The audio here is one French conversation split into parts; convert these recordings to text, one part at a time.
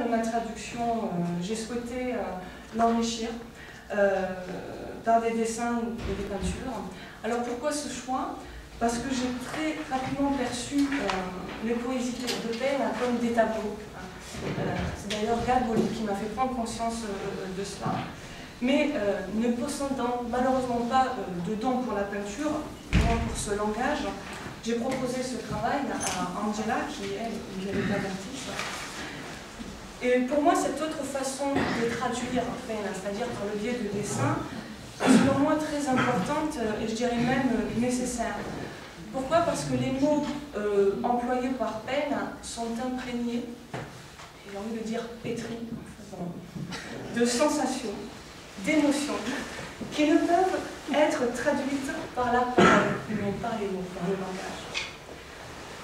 de ma traduction, j'ai souhaité l'enrichir par des dessins et des peintures. Alors pourquoi ce choix? Parce que j'ai très rapidement perçu les poésies de Paine comme des tableaux. C'est d'ailleurs Gaboli qui m'a fait prendre conscience de cela. Mais ne possédant malheureusement pas de don pour la peinture, pour ce langage, j'ai proposé ce travail à Angela, qui est une véritable artiste. Et pour moi, cette autre façon de traduire Paine, c'est-à-dire par le biais de dessin, est selon moi très importante et je dirais même nécessaire. Pourquoi? Parce que les mots employés par Paine sont imprégnés, j'ai envie de dire pétris, de sensations, d'émotions, qui ne peuvent être traduites par la parole, mais par les mots, par le langage.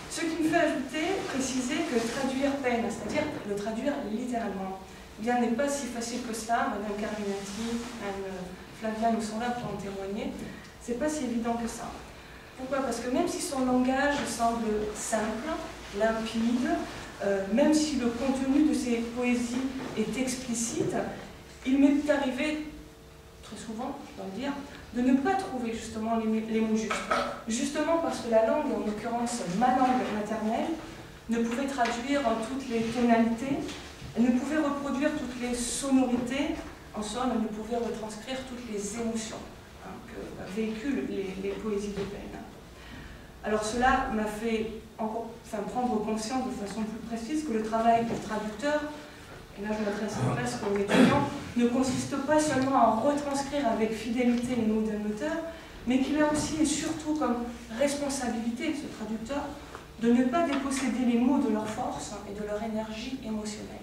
Ce qui me fait ajouter, préciser que traduire Paine, c'est-à-dire le traduire littéralement, bien n'est pas si facile que cela. Madame Carminati, Madame Flavia nous sont là pour en témoigner. C'est pas si évident que ça. Pourquoi? Parce que même si son langage semble simple, limpide, même si le contenu de ses poésies est explicite, il m'est arrivé, très souvent, je dois le dire, de ne pas trouver justement les mots justes. Justement parce que la langue, en l'occurrence ma langue maternelle, ne pouvait traduire toutes les tonalités, elle ne pouvait reproduire toutes les sonorités, en somme, elle ne pouvait retranscrire toutes les émotions que véhiculent les poésies de Paine. Alors cela m'a fait prendre conscience de façon plus précise que le travail du traducteur, et là je m'adresse presque aux étudiants, ne consiste pas seulement à retranscrire avec fidélité les mots d'un auteur, mais qu'il a aussi et surtout comme responsabilité, ce traducteur, de ne pas déposséder les mots de leur force et de leur énergie émotionnelle.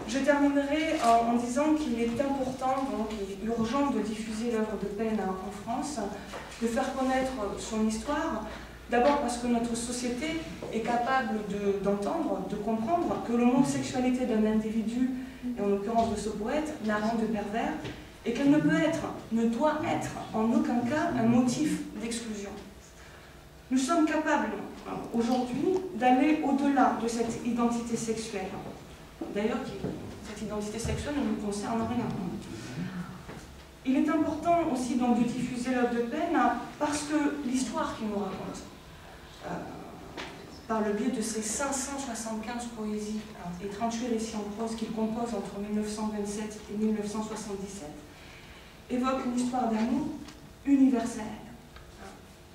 Je terminerai en disant qu'il est important, donc et urgent de diffuser l'œuvre de Paine en France, de faire connaître son histoire, d'abord parce que notre société est capable d'entendre, de comprendre que l'homosexualité d'un individu, et en l'occurrence de ce poète, n'a rien de pervers, et qu'elle ne doit être en aucun cas un motif d'exclusion. Nous sommes capables aujourd'hui d'aller au-delà de cette identité sexuelle. D'ailleurs, cette identité sexuelle ne nous concerne rien. Il est important aussi donc de diffuser l'œuvre de Paine parce que l'histoire qu'il nous raconte, par le biais de ses 575 poésies et 38 récits en prose qu'il compose entre 1927 et 1977, évoque une histoire d'amour universelle.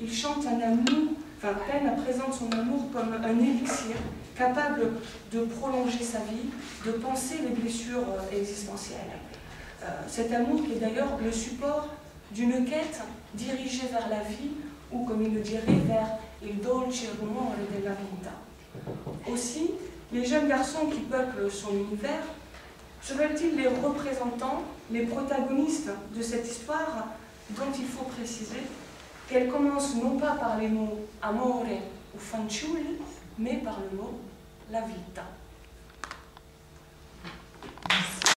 Il chante un amour, Paine présente son amour comme un élixir capable de prolonger sa vie, de penser les blessures existentielles. Cet amour qui est d'ailleurs le support d'une quête dirigée vers la vie, ou comme il le dirait, vers il dolce rumore della vita. Aussi, les jeunes garçons qui peuplent son univers seraient-ils les représentants, les protagonistes de cette histoire dont il faut préciser qu'elle commence non pas par les mots amore ou fanciulli, mais par le mot la vita.